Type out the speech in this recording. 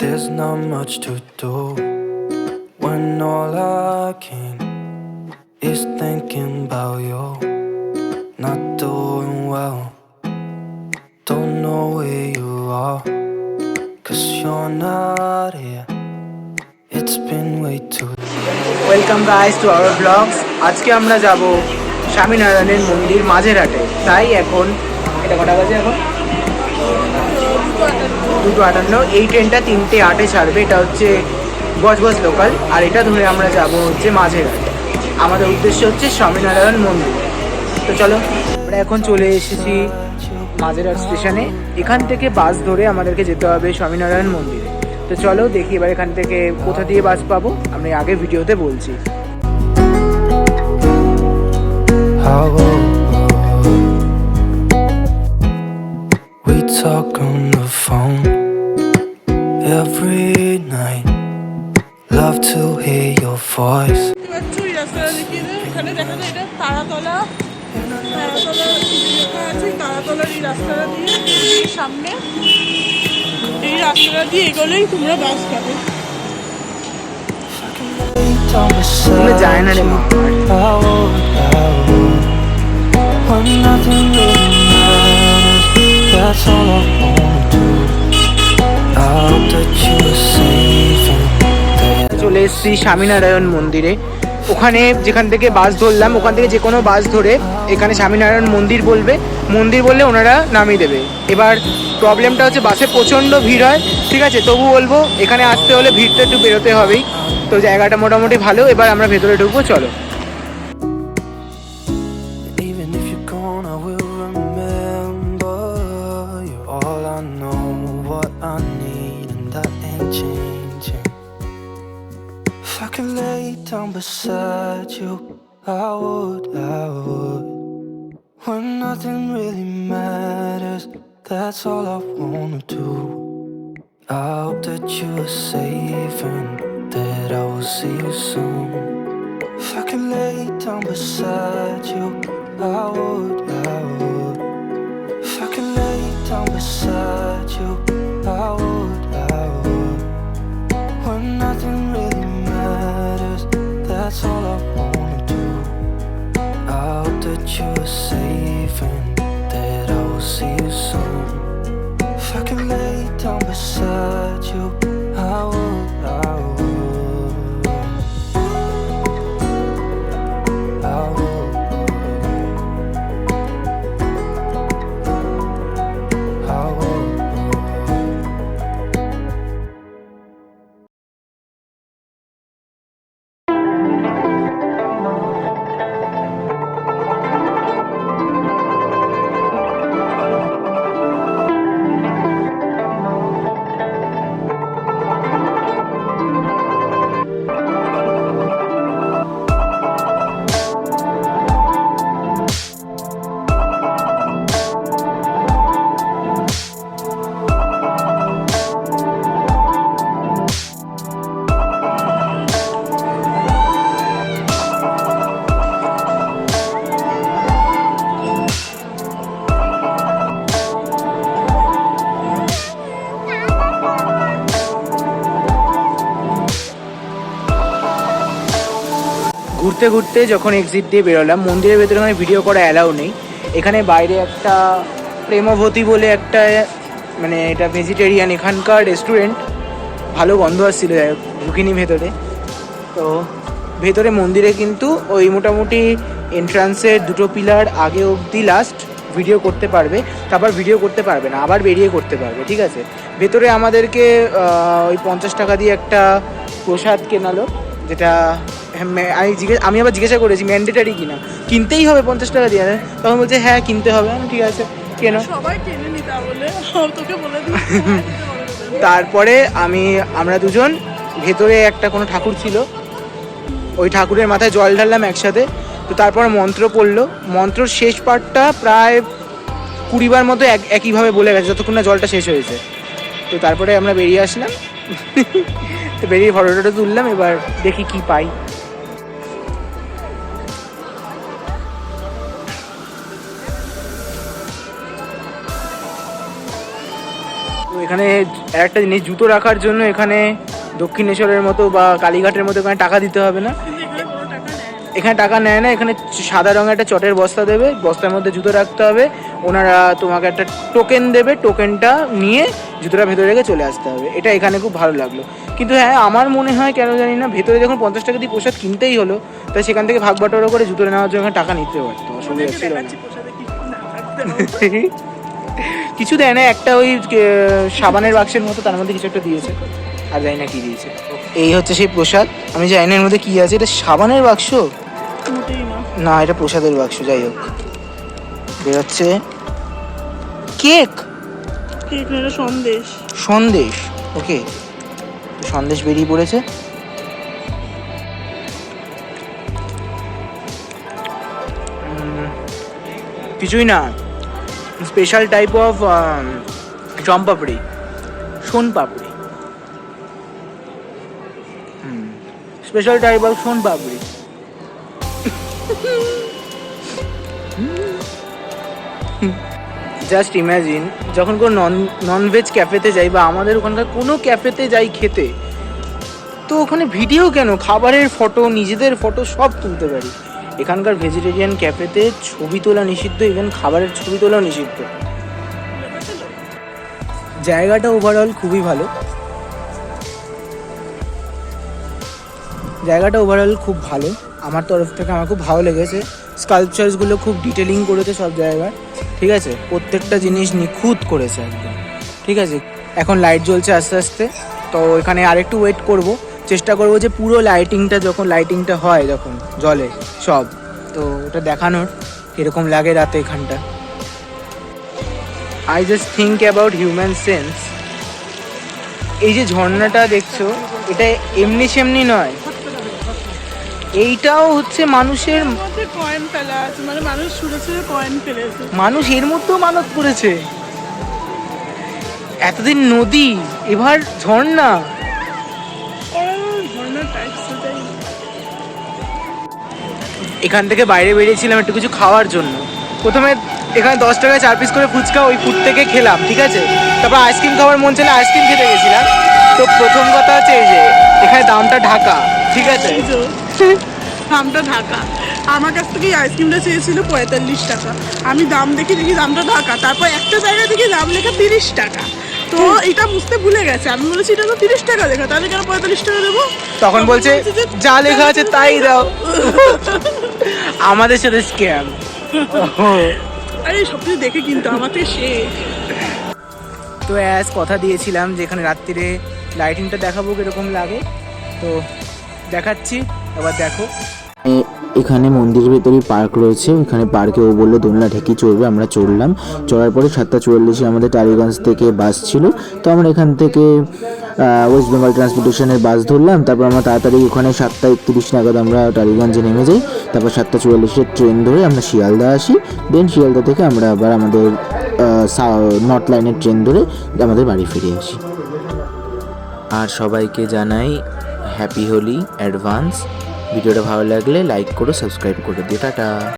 There's not much to do when all I can is thinking about you. Not doing well, don't know where you are, 'cause you're not here. It's been way too long. Welcome guys to our vlogs. আজকে আমরা যাব স্বামীনারায়ণের মন্দির মাঝেরহাটে। তাই এখন এটা কটা বাজে? এখন 2:58। এই ট্রেনটা 3:08-এ ছাড়বে। এটা হচ্ছে বজবজ লোকাল, আর এটা ধরে আমরা যাব হচ্ছে মাঝেরহাট। আমাদের উদ্দেশ্য হচ্ছে স্বামীনারায়ণ মন্দির। তো চলো, আমরা এখন চলে এসেছি মাঝেরহাট স্টেশনে। এখান থেকে বাস ধরে আমাদেরকে যেতে হবে স্বামীনারায়ণ মন্দিরে। তো চলো দেখি এবার এখান থেকে কোথা দিয়ে বাস পাবো, আমি আগে ভিডিওতে বলছি। We talk on the phone every night. Love to hear your voice. রাস্তাটা দেখিয়ে দেয়। এখানে দেখা যায় এটা তারাতলা আছে। তারাতলার এই রাস্তাটা দিয়ে সামনে এই রাস্তাটা দিয়ে এগোলেই তোমরা বাস পাবে। যায় না রে মা। চলে এসেছি স্বামীনারায়ণ মন্দিরে। ওখানে যেখান থেকে বাস ধরলাম, ওখান থেকে যে কোনো বাস ধরে এখানে স্বামীনারায়ণ মন্দির বলবে। মন্দির বললে ওনারা নামিয়ে দেবে। এবার প্রবলেমটা হচ্ছে বাসে প্রচণ্ড ভিড় হয়, ঠিক আছে? তবু বলবো এখানে আসতে হলে ভিড়টা একটু বেরোতে হবেই। তো জায়গাটা মোটামুটি ভালো। এবার আমরা ভেতরে ঢুকবো, চলো। Even if you're gone, I will remember. You're all I know, what I need, and that ain't changing. If I could lay down beside you, I would. When nothing really matters, that's all I wanna do. I hope that you're safe and that I will see you soon. If I could lay down beside you, I would. If I could lay down beside you, I would. When nothing really matters, that's all I wanna do. I hope that you're safe and that I will see you soon. If I could lay down beside you, I would. ঘুরতে ঘুরতে যখন exit দিয়ে বেরোলাম, মন্দিরের ভেতরে মানে video করা allow নেই। এখানে বাইরে একটা প্রেমবতী বলে একটা মানে এটা ভেজিটেরিয়ান এখানকার রেস্টুরেন্ট, ভালো গন্ধ আসছিল। যাই হোক, ঢুকিনি ভেতরে। তো ভেতরে মন্দিরে কিন্তু ওই মোটামুটি এন্ট্রান্সের 2 পিলার আগে অবধি লাস্ট ভিডিও করতে পারবে, তারপর ভিডিও করতে পারবে না, আবার বেরিয়ে করতে পারবে, ঠিক আছে? ভেতরে আমাদেরকে ওই 50 টাকা দিয়ে একটা প্রসাদ কেনালো, যেটা আমি আবার জিজ্ঞাসা করেছি ম্যান্ডেটারি কিনা, কিনতেই হবে 50 টাকা দিয়ে। তখন বলছে হ্যাঁ কিনতে হবে। ঠিক আছে, কেন? সবাই কিনে নিতে বলে তোকে বলে দিই। তারপরে আমরা দুজন ভেতরে একটা কোনো ঠাকুর ছিল, ওই ঠাকুরের মাথায় জল ঢাললাম একসাথে। তো তারপর মন্ত্র পড়লো। মন্ত্রর শেষ পার্টটা প্রায় 20 বার মতো একইভাবে বলে গেছে, যতক্ষণ না জলটা শেষ হয়েছে। তো তারপরে আমরা বেরিয়ে আসলাম। তো বেরিয়ে ফটোটা তুললাম। এবার দেখি কি পাই। এখানে একটা জিনিস, জুতো রাখার জন্য এখানে দক্ষিণেশ্বরের মতো বা কালীঘাটের মতো এখানে টাকা দিতে হবে না। কিন্তু এখানে কোনো টাকা নেয় না। এখানে টাকা নেয় না, এখানে সাদা রঙের একটা চটের বস্তা দেবে, বস্তার মধ্যে জুতো রাখতে হবে, ওনারা তোমাকে একটা টোকেন দেবে, টোকেনটা নিয়ে জুতোটা ভেতরে রেখে চলে আসতে হবে। এটা এখানে খুব ভালো লাগলো। কিন্তু হ্যাঁ, আমার মনে হয় কেন জানি না, ভেতরে যখন 50 টাকা দিয়ে প্রসাদ কিনতেই হলো, তাই সেখান থেকে ভাগ বাটোয়ারা করে জুতো নেওয়ার জন্য এখানে টাকা নিতে পারতো, অসুবিধা ওদেরকে ছিল না। দেখাচ্ছি প্রসাদে কি না থাকতে হবে। কিছু দেয় না, একটা ওই সাবানের বাক্সের মতো, তার মধ্যে কিছু একটা দিয়েছে, আর জানি না কি দিয়েছে। এই হচ্ছে সেই প্রসাদ, আমি জানি না এর মধ্যে কি আছে। এটা সাবানের বাক্স মোটেই না। না, এটা প্রসাদের বাক্স। যাই হোক, বেরোচ্ছে কেক, কেক না, এটা সন্দেশ। সন্দেশ। ওকে, সন্দেশ বেরিয়ে পড়েছে। কিছুই না, স্পেশাল টাইপ অফ চম্পাপড়ি, soan papdi. Special type of soan papdi. Just imagine, যখন কোনো ননভেজ ক্যাফেতে যাই বা আমাদের ওখানকার কোনো ক্যাফেতে যাই খেতে, তো ওখানে ভিডিও কেন, খাবারের ফটো, নিজেদের ফটো সব তুলতে পারি। এখানকার ভেজিটেরিয়ান ক্যাফেতে ছবি তোলা নিষিদ্ধ, ইভেন খাবারের ছবি তোলাও নিষিদ্ধ। জায়গাটা ওভারঅল খুবই ভালো, জায়গাটা ওভারঅল খুব ভালো। আমার তরফ থেকে আমার খুব ভালো লেগেছে। স্কাল্পচার্সগুলো খুব ডিটেলিং করেছে সব জায়গায়, ঠিক আছে, প্রত্যেকটা জিনিস নিখুঁত করেছে একদম, ঠিক আছে। এখন লাইট জ্বলছে আস্তে আস্তে, তো এখানে আরেকটু ওয়েট করব, চেষ্টা করব যে পুরো লাইটিংটা যখন লাইটিংটা হয়, যখন জলে সব, তো ওটা দেখানোর কীরকম লাগে রাতে এখানটা। I just think about human sense. এই যে ঝর্ণাটা দেখছো, এটা এমনি সেমনি নয়, এইটাও হচ্ছে মানুষের, এর মধ্যে কয়েন ফেলা আছে, মানে মানুষ ছুঁড়ে ছুঁড়ে কয়েন ফেলেছে। মানুষ এর মধ্যেও মানত করেছে। এতদিন নদী, এবার ঝর্ণা। ঝর্ণার টাইপ সেটাই। এখান থেকে বাইরে বেরিয়েছিলাম একটু কিছু খাওয়ার জন্য। প্রথমে এখানে 10 টাকায় 4 পিস করে ফুচকা ওই ফুড থেকে খেলাম, ঠিক আছে। তারপর আইসক্রিম খাওয়ার মন ছিল, আইসক্রিম খেতে গেছিলাম। তো প্রথম কথা হচ্ছে এই যে এখানে দামটা ঢাকা, ঠিক আছে। দামটা ঢাকা। আমার কাছ থেকে আইসক্রিমটা চেয়েছিল 45 টাকা। আমি দাম দেখি দামটা ঢাকা, তারপর একটা জায়গায় দেখি দাম লেখা 30 টাকা। তো এটা বুঝতে ভুলে গেছে। আমি বলেছি এটা তো 30 টাকা লেখা, তাহলে কেন 45 টাকা দেবো? তখন বলছে যা লেখা আছে তাই দাও। আমাদের সাথে স্ক্যাম। আরে সব কিছু দেখে কিন্তু আমার থেকে শেখ। তো অ্যাজ কথা দিয়েছিলাম যে এখানে রাত্রিরে লাইটিংটা দেখাবো কীরকম লাগে, তো দেখাচ্ছি, এবার দেখো। এখানে মন্দিরের ভেতরেই পার্ক রয়েছে, ওখানে পার্কে ও বললো দোলনা ঠেকি চড়বে, আমরা চড়লাম। চড়ার পরে 7:44 আমাদের টালিগঞ্জ থেকে বাস ছিল, তো আমরা এখান থেকে ওয়েস্ট বেঙ্গল ট্রান্সপোর্টেশনের বাস ধরলাম। তারপর আমরা তাড়াতাড়ি ওখানে 7:31 নাগাদ আমরা টালিগঞ্জে নেমে যাই। তারপর 7:44 ট্রেন ধরে আমরা শিয়ালদা আসি। দেন শিয়ালদা থেকে আমরা আবার আমাদের নর্থ লাইনের ট্রেন ধরে আমাদের বাড়ি ফিরে আসি। আর সবাইকে জানাই হ্যাপি হোলি অ্যাডভান্স। ভিডিওটা ভালো লাগলে লাইক করো, সাবস্ক্রাইব করে দিও। টাটা।